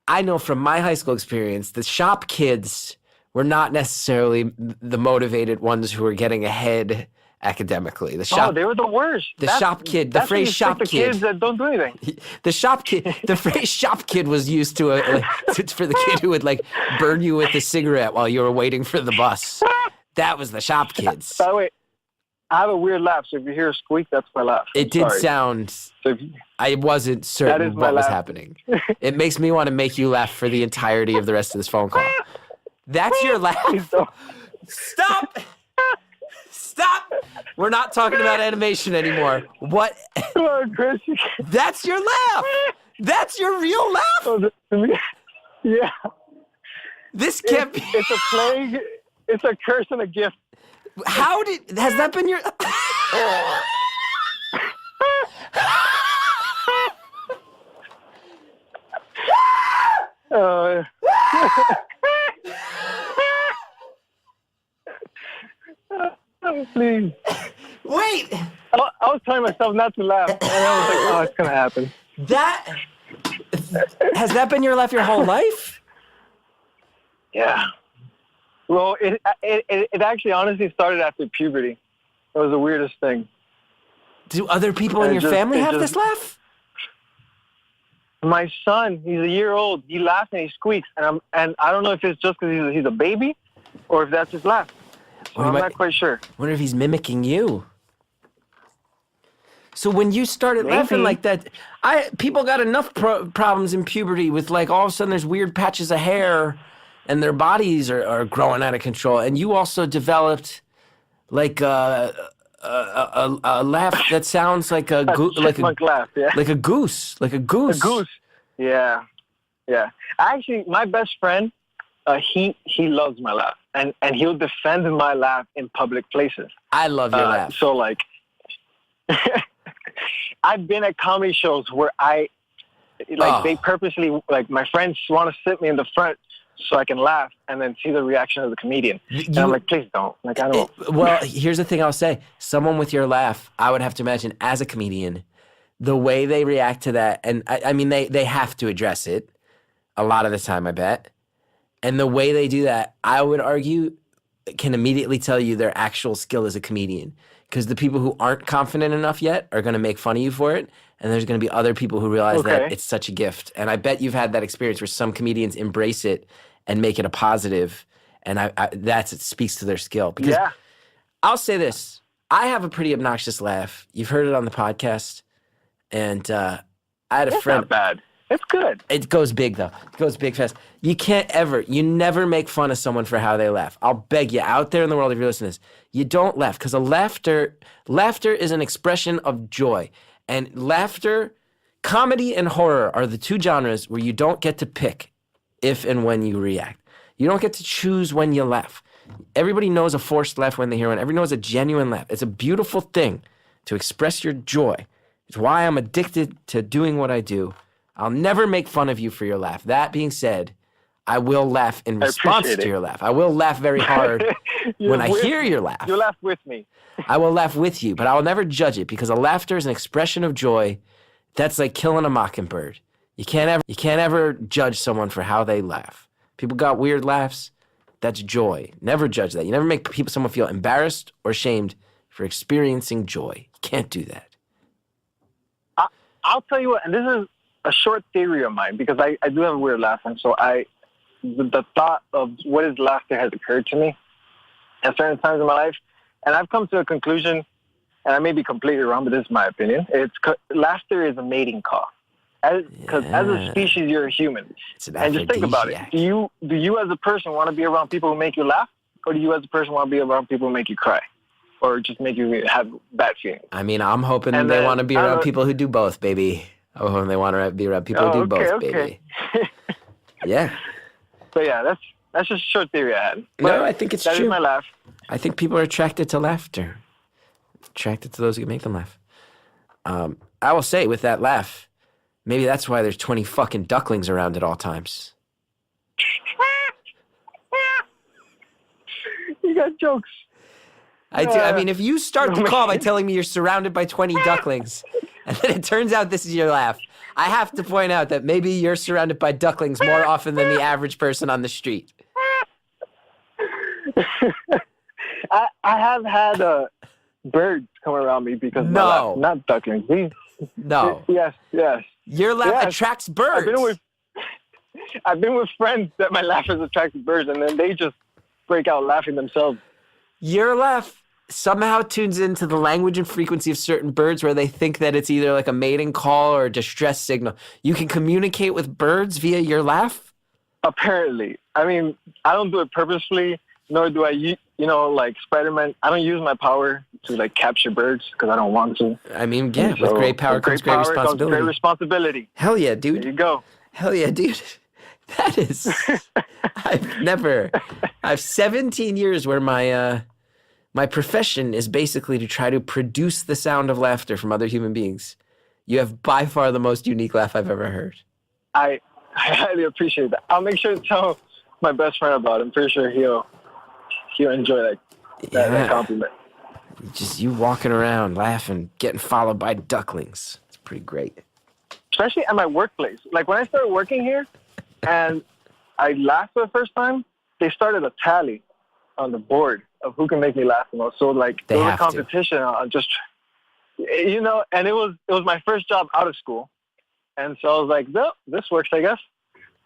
I know from my high school experience, the shop kids were not necessarily the motivated ones who were getting ahead academically. They were the worst. The shop kid, the phrase shop the kid. kids that don't do anything. The shop kid, the phrase shop kid was used to for the kid who would like burn you with a cigarette while you were waiting for the bus. That was the shop kids. By the way, I have a weird laugh, so if you hear a squeak, that's my laugh. It did sound. So I wasn't certain what was happening. It makes me want to make you laugh for the entirety of the rest of this phone call. That's your laugh. Stop. Stop! We're not talking about animation anymore. What? Come on, Chris. That's your laugh. That's your real laugh. Yeah. This can't be. It's a plague. It's a curse and a gift. Has that been your? Please. Wait. I was telling myself not to laugh, and I was like, "Oh, it's gonna happen." Has that been your laugh your whole life? Yeah. Well, it actually honestly started after puberty. It was the weirdest thing. Do other people in your family have this laugh? My son, he's a year old. He laughs and he squeaks, and I don't know if it's just because he's a baby, or if that's his laugh. So I'm not quite sure. I wonder if he's mimicking you. So when you started laughing like that, people got enough problems in puberty with like all of a sudden there's weird patches of hair and their bodies are growing out of control. And you also developed like a laugh that sounds like a laugh, yeah. Like a goose. A goose. Yeah. Yeah. Actually, my best friend, he loves my laugh. And he'll defend my laugh in public places. I love your laugh. So like I've been at comedy shows where they purposely, like, my friends want to sit me in the front so I can laugh and then see the reaction of the comedian. And I'm like, please don't. Like, I don't. Well, here's the thing I'll say. Someone with your laugh, I would have to imagine as a comedian, the way they react to that, and I mean, they have to address it a lot of the time, I bet. And the way they do that, I would argue, can immediately tell you their actual skill as a comedian. Because the people who aren't confident enough yet are going to make fun of you for it. And there's going to be other people who realize that it's such a gift. And I bet you've had that experience where some comedians embrace it and make it a positive. And it speaks to their skill. Because I'll say this. I have a pretty obnoxious laugh. You've heard it on the podcast. And I had a friend. Not bad. It's good. It goes big, though. It goes big fast. You never make fun of someone for how they laugh. I'll beg you, out there in the world, if you're listening to this, you don't laugh. Because laughter is an expression of joy. And laughter, comedy and horror are the two genres where you don't get to pick if and when you react. You don't get to choose when you laugh. Everybody knows a forced laugh when they hear one. Everybody knows a genuine laugh. It's a beautiful thing to express your joy. It's why I'm addicted to doing what I do. I'll never make fun of you for your laugh. That being said, I will laugh in response to your laugh. I will laugh very hard when I hear your laugh. You'll laugh with me. I will laugh with you, but I will never judge it because a laughter is an expression of joy. That's like killing a mockingbird. You can't ever judge someone for how they laugh. People got weird laughs. That's joy. Never judge that. You never make someone feel embarrassed or ashamed for experiencing joy. You can't do that. I'll tell you what, and this is a short theory of mine because I do have a weird laugh, and so the thought of what is laughter has occurred to me at certain times in my life, and I've come to a conclusion, and I may be completely wrong, but this is my opinion. Laughter is a mating call. Because as a species, you're a human. And just think about it. Do you as a person want to be around people who make you laugh? Or do you as a person want to be around people who make you cry? Or just make you have bad feelings? I mean, I'm hoping they want to be around people who do both, baby. I'm hoping they want to be around people who do both, baby. Yeah. So yeah, that's just a short theory I had. But no, I think it's true. That is my laugh. I think people are attracted to laughter. Attracted to those who make them laugh. I will say, with that laugh, maybe that's why there's 20 fucking ducklings around at all times. You got jokes. I do. I mean, if you start the call by telling me you're surrounded by 20 ducklings, and then it turns out this is your laugh, I have to point out that maybe you're surrounded by ducklings more often than the average person on the street. I have had birds come around me because of my laugh. Not ducklings. No. Yes. Your laugh attracts birds. I've been with friends that my laugh has attracted birds, and then they just break out laughing themselves. Your laugh somehow tunes into the language and frequency of certain birds where they think that it's either like a mating call or a distress signal. You can communicate with birds via your laugh? Apparently. I mean, I don't do it purposefully, nor do I, like Spider-Man. I don't use my power to like capture birds because I don't want to. I mean, yeah, with great power comes great responsibility. Great responsibility. Hell yeah, dude. There you go. Hell yeah, dude. That is, I've 17 years where my profession is basically to try to produce the sound of laughter from other human beings. You have by far the most unique laugh I've ever heard. I highly appreciate that. I'll make sure to tell my best friend about it. I'm pretty sure he'll enjoy that compliment. Just you walking around laughing, getting followed by ducklings. It's pretty great. Especially at my workplace. Like when I started working here and I laughed for the first time, they started a tally on the board of who can make me laugh the most. So like there was a competition on just, and it was my first job out of school. And so I was like, no, this works, I guess.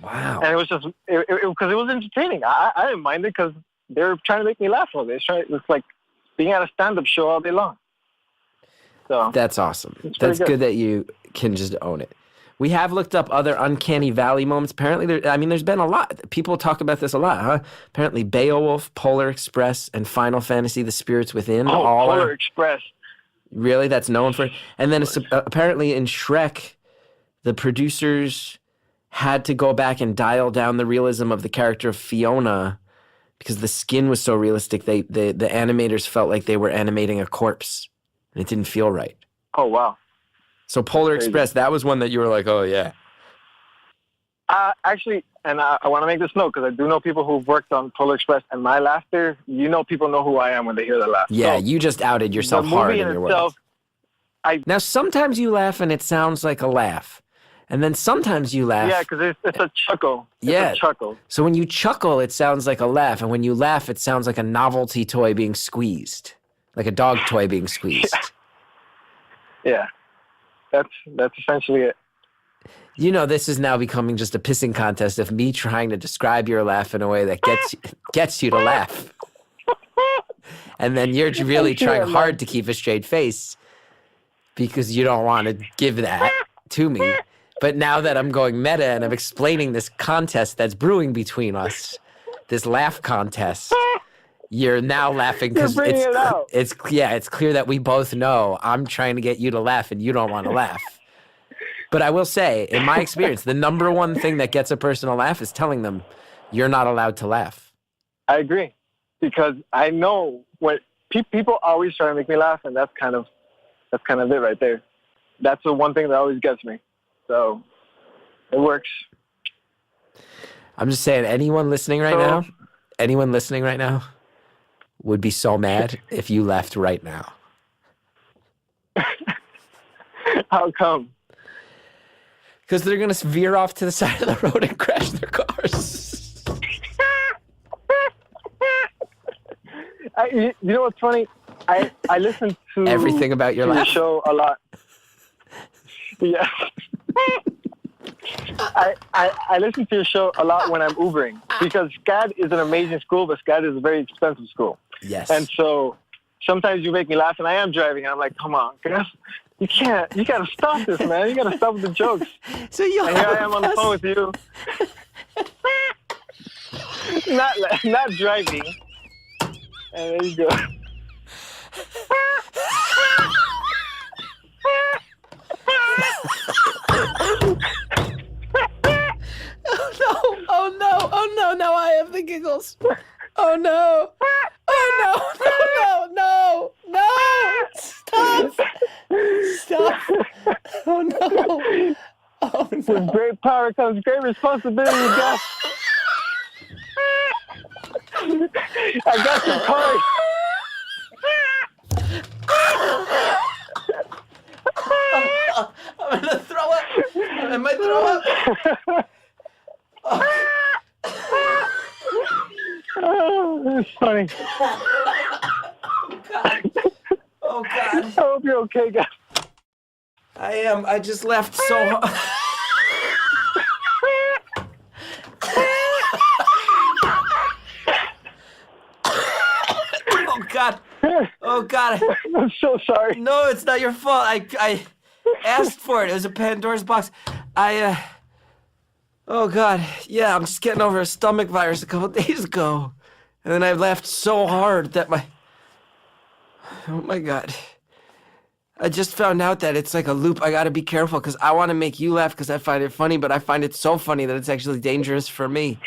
Wow. And it was just, because it was entertaining. I didn't mind it because they were trying to make me laugh all day. It's like being at a stand-up show all day long. So that's awesome. That's good that you can just own it. We have looked up other uncanny valley moments. Apparently, there's been a lot. People talk about this a lot, huh? Apparently, Beowulf, Polar Express, and Final Fantasy: The Spirits Within. Polar Express. Really? That's known for... And then apparently in Shrek, the producers had to go back and dial down the realism of the character of Fiona because the skin was so realistic. The animators felt like they were animating a corpse, and it didn't feel right. Oh, wow. So Polar Express, that was one that you were like, oh, yeah. Actually, and I want to make this note because I do know people who've worked on Polar Express, and my laughter, people know who I am when they hear the laugh. Yeah, so, you just outed yourself hard in your words. Now, sometimes you laugh and it sounds like a laugh. And then sometimes you laugh. Yeah, because it's a chuckle. It's a chuckle. So when you chuckle, it sounds like a laugh. And when you laugh, it sounds like a novelty toy being squeezed. Like a dog toy being squeezed. Yeah. That's essentially it. This is now becoming just a pissing contest of me trying to describe your laugh in a way that gets you to laugh. And then you're really trying hard to keep a straight face because you don't want to give that to me. But now that I'm going meta and I'm explaining this contest that's brewing between us, this laugh contest, you're now laughing because it's clear that we both know I'm trying to get you to laugh and you don't want to laugh. But I will say, in my experience, the number one thing that gets a person to laugh is telling them you're not allowed to laugh. I agree, because I know what people always try to make me laugh, and that's kind of it right there. That's the one thing that always gets me. So it works. I'm just saying, anyone listening right now would be so mad if you left right now. How come? Because they're going to veer off to the side of the road and crash their cars. You know what's funny? I listen to everything about your laugh show a lot. Yeah. I listen to your show a lot when I'm Ubering because SCAD is an amazing school, but SCAD is a very expensive school. Yes. And so sometimes you make me laugh, and I am driving, and I'm like, come on, guys. You got to stop this, man. You got to stop with the jokes. So and here I am on the phone with you. not driving. And there you go. Oh no, now I have the giggles. Oh no. Stop. Oh no. With great power comes great responsibility, Gus. I got your card. I'm gonna throw up. Am I throw up? Oh, it's funny. Oh, God. I hope you're okay, guys. I am. I just laughed so hard. Oh, God. Oh, God. I'm so sorry. No, it's not your fault. I asked for it. It was a Pandora's box. Oh, God. Yeah, I'm just getting over a stomach virus a couple days ago. And then I laughed so hard that oh, my God. I just found out that it's like a loop. I gotta be careful because I want to make you laugh because I find it funny, but I find it so funny that it's actually dangerous for me.